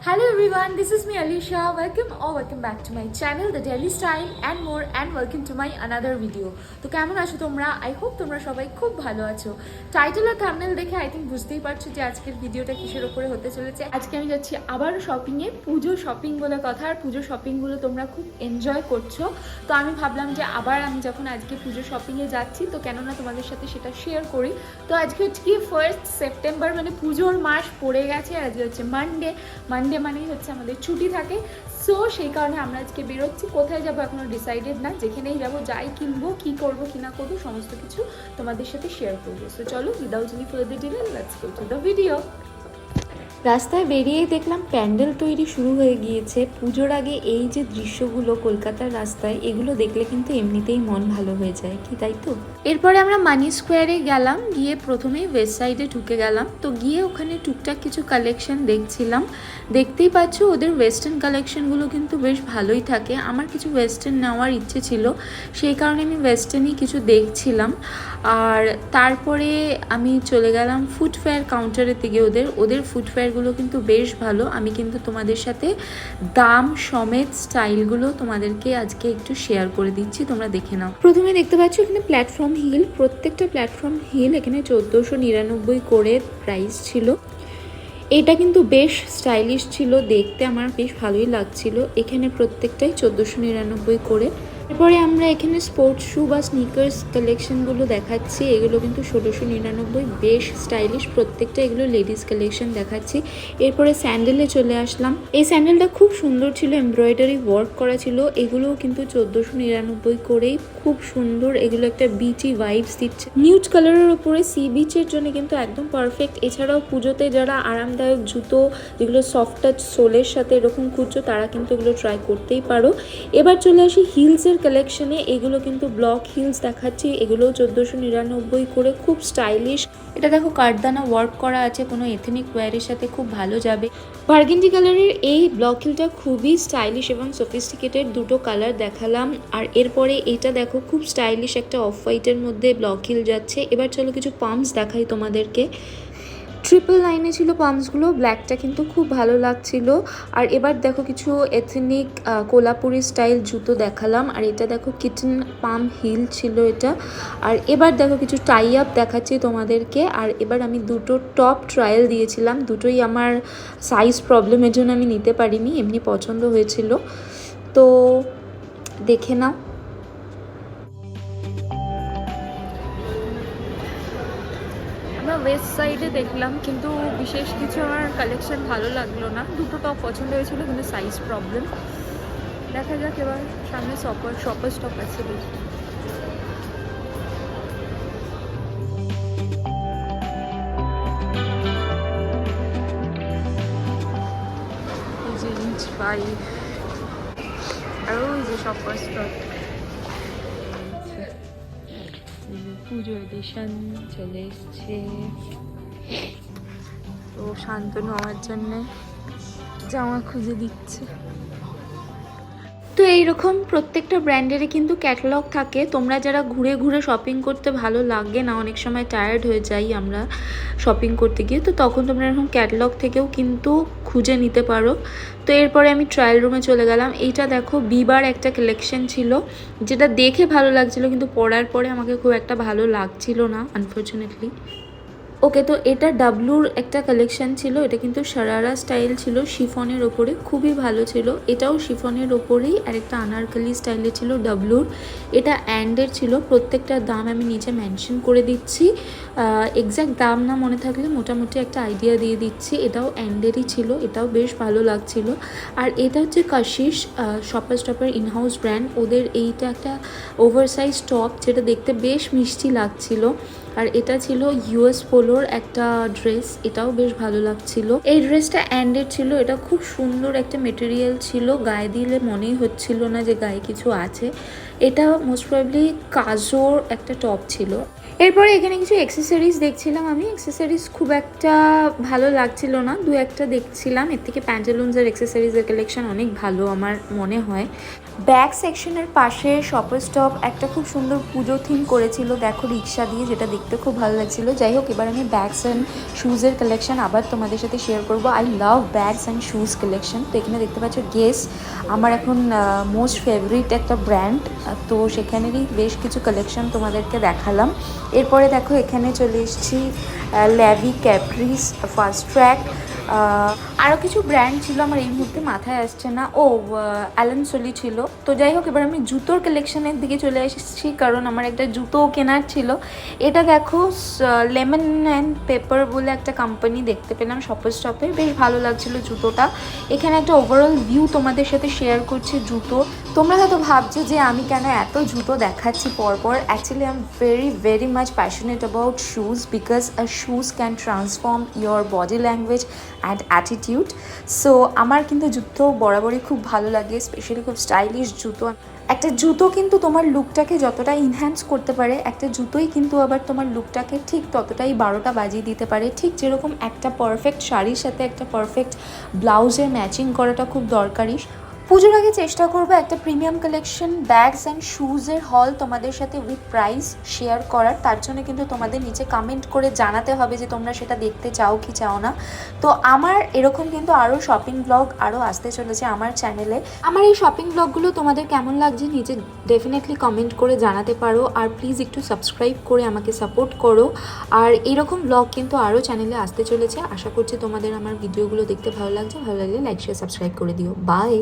Hello everyone, this is me Alisha. Welcome back to my channel The Daily Style and more, and welcome to my another video. তো কেমন আছো তোমরা? I hope তোমরা সবাই খুব ভালো আছো। টাইটেল আর থাম্বনেল দেখে আই থিঙ্ক বুঝতেই পারছো যে আজকের ভিডিওটা কিসের উপরে হতে চলেছে। আজকে আমি যাচ্ছি আবার শপিং এ, পুজো শপিং বলে কথা। আর পুজো শপিং গুলো তোমরা খুব এনজয় করছো, তো আমি ভাবলাম যে আবার আমি যখন আজকে পুজো শপিং এ যাচ্ছি তো কেন না তোমাদের সাথে সেটা শেয়ার করি। তো আজকে হচ্ছে কি 1 সেপ্টেম্বর, মানে পুজোর মাস পড়ে গেছে। আর আজকে হচ্ছে মানডে মানেই হচ্ছে আমাদের ছুটি থাকে। সো সেই কারণে আমরা আজকে বেরোচ্ছি। কোথায় যাবো এখনো ডিসাইডেড না, যেখানেই যাবো, যাই কিনবো, কি করবো কি না করবো সমস্ত কিছু তোমাদের সাথে শেয়ার করবো। সো চলো, without any further delay let's go to the video. রাস্তায় বেরিয়েই দেখলাম প্যান্ডেল তৈরি শুরু হয়ে গিয়েছে। পুজোর আগে এই যে দৃশ্যগুলো কলকাতার রাস্তায়, এগুলো দেখলে কিন্তু এমনিতেই মন ভালো হয়ে যায়, কি তাই তো? এরপরে আমরা মানি স্কোয়ারে গেলাম, গিয়ে প্রথমেই ওয়েস্ট সাইডে ঢুকে গেলাম। তো গিয়ে ওখানে টুকটাক কিছু কালেকশন দেখছিলাম। দেখতেই পাচ্ছ ওদের ওয়েস্টার্ন কালেকশনগুলো কিন্তু বেশ ভালোই থাকে। আমার কিছু ওয়েস্টার্ন নেওয়ার ইচ্ছে ছিল, সেই কারণে আমি ওয়েস্টার্নই কিছু দেখছিলাম। আর তারপরে আমি চলে গেলাম ফুটওয়্যার কাউন্টারের দিকে। ওদের ফুটওয়্যারগুলো কিন্তু বেশ ভালো। আমি কিন্তু তোমাদের সাথে দাম সমেত স্টাইলগুলো তোমাদেরকে আজকে একটু শেয়ার করে দিচ্ছি, তোমরা দেখে নাও। প্রথমে দেখতে পাচ্ছ এখানে প্ল্যাটফর্ম হিল। প্রত্যেকটা প্ল্যাটফর্ম হিল এখানে 1499 করে প্রাইস ছিল। এটা কিন্তু বেশ স্টাইলিশ ছিল, দেখতে আমার বেশ ভালোই লাগছিল। এখানে প্রত্যেকটাই 1499 করে। এরপরে আমরা এখানে স্পোর্টস শু বা স্নিকার্স কালেকশনগুলো দেখাচ্ছি। এগুলো কিন্তু 1699, বেশ স্টাইলিশ প্রত্যেকটা। এগুলো লেডিস কালেকশন দেখাচ্ছি। এরপরে স্যান্ডেলে চলে আসলাম। এই স্যান্ডেলটা খুব সুন্দর ছিল, এমব্রয়ডারি ওয়ার্ক করা ছিল। এগুলোও কিন্তু 1499 করেই, খুব সুন্দর। এগুলো একটা বিচি ভাইবস দিচ্ছে। নিউড কালারের উপরে সি বিচের জন্য কিন্তু একদম পারফেক্ট। এছাড়াও পুজোতে যারা আরামদায়ক জুতো, যেগুলো সফট টাচ সোলের সাথে এরকম খুঁজছো, তারা কিন্তু এগুলো ট্রাই করতেই পারো। এবার চলে আসি হিলসের কালেকশনে। এগুলো কিন্তু ব্লক হিলস দেখাচ্ছি। এগুলো 1499 করে, খুব স্টাইলিশ। এটা দেখো কাঠদানা ওয়ার্ক করা আছে, কোনো এথনিক ওয়্যারের সাথে খুব ভালো যাবে। বার্গেন্ডি কালারের এই ব্লক হিলটা খুবই স্টাইলিশ এবং সফিস্টিকেটেড। দুটো কালার দেখালাম। আর এরপরে এটা দেখো খুব স্টাইলিশ একটা অফ হোয়াইটের মধ্যে ব্লক হিল যাচ্ছে। এবার চলো কিছু পাম্পস দেখাই তোমাদেরকে। ট্রিপল লাইনে ছিল পাম্পসগুলো, ব্ল্যাকটা কিন্তু খুব ভালো লাগছিল। আর এবার দেখো কিছু এথনিক কোলাপুরি স্টাইল জুতো দেখালাম। আর এটা দেখো কিটেন পাম্প হিল ছিল এটা। আর এবার দেখো কিছু টাই আপ দেখাচ্ছি তোমাদেরকে। আর এবার আমি দুটো টপ ট্রায়াল দিয়েছিলাম, দুটোই আমার সাইজ প্রবলেমের জন্য আমি নিতে পারিনি, এমনি পছন্দ হয়েছিল। তো দেখে নাও। আমরা ওয়েস্ট সাইডে দেখলাম, কিন্তু বিশেষ কিছু আমার কালেকশন ভালো লাগলো না। দুটো টপ পছন্দ হয়েছিল, কিন্তু সাইজ প্রবলেম। দেখা যাক এবার সামনে শপার স্টপ আছে বেশি। আর ওই যে শপার স্টপ, পুজো এডিশন চলে এসছে। তো শান্তনু আমার জন্য জামা খুঁজে দিচ্ছে। তো এইরকম প্রত্যেকটা ব্র্যান্ডেরই কিন্তু ক্যাটালগ থাকে। তোমরা যারা ঘুরে ঘুরে শপিং করতে ভালো লাগে না, অনেক সময় টায়ার্ড হয়ে যাই আমরা শপিং করতে গিয়ে, তো তখন তোমরা এরকম ক্যাটালগ থেকেও কিন্তু খুঁজে নিতে পারো। তো এরপরে আমি ট্রায়াল রুমে চলে গেলাম। এইটা দেখো বিবার একটা কালেকশন ছিল, যেটা দেখে ভালো লাগছিল, কিন্তু পরার পরে আমাকে খুব একটা ভালো লাগছিল না, আনফর্চুনেটলি। ওকে, তো এটা ডাব্লুর একটা কালেকশন ছিল। এটা কিন্তু সারারা স্টাইল ছিল, শিফনের ওপরে, খুবই ভালো ছিল। এটাও শিফনের ওপরেই, আর একটা আনারকলি স্টাইলে ছিল ডাব্লুর। এটা অ্যান্ডের ছিল। প্রত্যেকটার দাম আমি নিচে মেনশন করে দিচ্ছি, এক্স্যাক্ট দাম না মনে থাকলে মোটামুটি একটা আইডিয়া দিয়ে দিচ্ছি। এটাও অ্যান্ডেরই ছিল, এটাও বেশ ভালো লাগছিল। আর এটা হচ্ছে কাশিস, শপার স্টপের ইনহাউস ব্র্যান্ড। ওদের এইটা একটা ওভারসাইজ টপ, যেটা দেখতে বেশ মিষ্টি লাগছিল। আর এটা ছিল ইউএস পোলোর একটা ড্রেস, এটাও বেশ ভালো লাগছিল। এই ড্রেসটা অ্যান্ডের ছিল। এটা খুব সুন্দর একটা মেটেরিয়াল ছিল, গায়ে দিলে মনেই হচ্ছিল না যে গায়ে কিছু আছে। এটা মোস্ট প্রবলি কাজোর একটা টপ ছিল। এরপরে এখানে কিছু অ্যাক্সেসরিজ দেখছিলাম আমি। অ্যাক্সেসরিজ খুব একটা ভালো লাগছিল না, দু একটা দেখছিলাম। এর থেকে প্যান্টালুন্সের অ্যাক্সেসরিজের কালেকশন অনেক ভালো আমার মনে হয়। ব্যাগ সেকশনের পাশে শপার স্টপ একটা খুব সুন্দর পুজো থিম করেছিল, দেখো রিক্সা দিয়ে, যেটা দেখতে খুব ভালো লাগছিল। যাই হোক, এবার আমি ব্যাগস অ্যান্ড শুজের কালেকশন আবার তোমাদের সাথে শেয়ার করবো। I love bags and shoes collection. তো এখানে দেখতে পাচ্ছ গেস, আমার এখন মোস্ট ফেভারিট একটা ব্র্যান্ড, তো সেখানেরই বেশ কিছু কালেকশন তোমাদেরকে দেখালাম। এরপরে দেখো এখানে চলে এসেছি ল্যাভি, ক্যাপ্রিস, ফাস্ট ট্র্যাক, আরও কিছু ব্র্যান্ড ছিল, আমার এই মুহূর্তে মাথায় আসছে না। ও অ্যালেন সোলি ছিল। তো যাই হোক, এবার আমি জুতোর কালেকশনের দিকে চলে এসেছি, কারণ আমার একটা জুতো কেনার ছিল। এটা দেখো, লেমন অ্যান্ড পেপার বলে একটা কোম্পানি দেখতে পেলাম শপার স্টপে, বেশ ভালো লাগছিল জুতোটা। এখানে একটা ওভারঅল ভিউ তোমাদের সাথে শেয়ার করছি জুতো। তোমরা হয়তো ভাবছো যে আমি কেন এত জুতো দেখাচ্ছি পরপর। Actually I am very much passionate about shoes, because a shoes can transform your body language and attitude. So আমার কিন্তু জুতো বরাবরই খুব ভালো লাগে, স্পেশালি খুব স্টাইলিশ জুতো। একটা জুতো কিন্তু তোমার লুকটাকে যতটা ইনহ্যান্স করতে পারে, একটা জুতোই কিন্তু আবার তোমার লুকটাকে ঠিক ততটাই 12টা বাজিয়ে দিতে পারে। ঠিক যেরকম একটা পারফেক্ট শাড়ির সাথে একটা পারফেক্ট ব্লাউজের ম্যাচিং করাটা খুব দরকারি। পুজোর আগে চেষ্টা করবো একটা প্রিমিয়াম কালেকশন ব্যাগস অ্যান্ড শুজের হল তোমাদের সাথে উইথ প্রাইস শেয়ার করার। তার জন্য কিন্তু তোমাদের নিচে কমেন্ট করে জানাতে হবে যে তোমরা সেটা দেখতে চাও কি চাও না। তো আমার এরকম কিন্তু আরও শপিং ব্লগ আরও আসতে চলেছে আমার চ্যানেলে। আমার এই শপিং ব্লগগুলো তোমাদের কেমন লাগছে নিচে ডেফিনেটলি কমেন্ট করে জানাতে পারো। আর প্লিজ একটু সাবস্ক্রাইব করে আমাকে সাপোর্ট করো। আর এরকম ব্লগ কিন্তু আরও চ্যানেলে আসতে চলেছে। আশা করছি তোমাদের আমার ভিডিওগুলো দেখতে ভালো লাগছে। ভালো লাগলে লাইক শেয়ার সাবস্ক্রাইব করে দিও। বাই।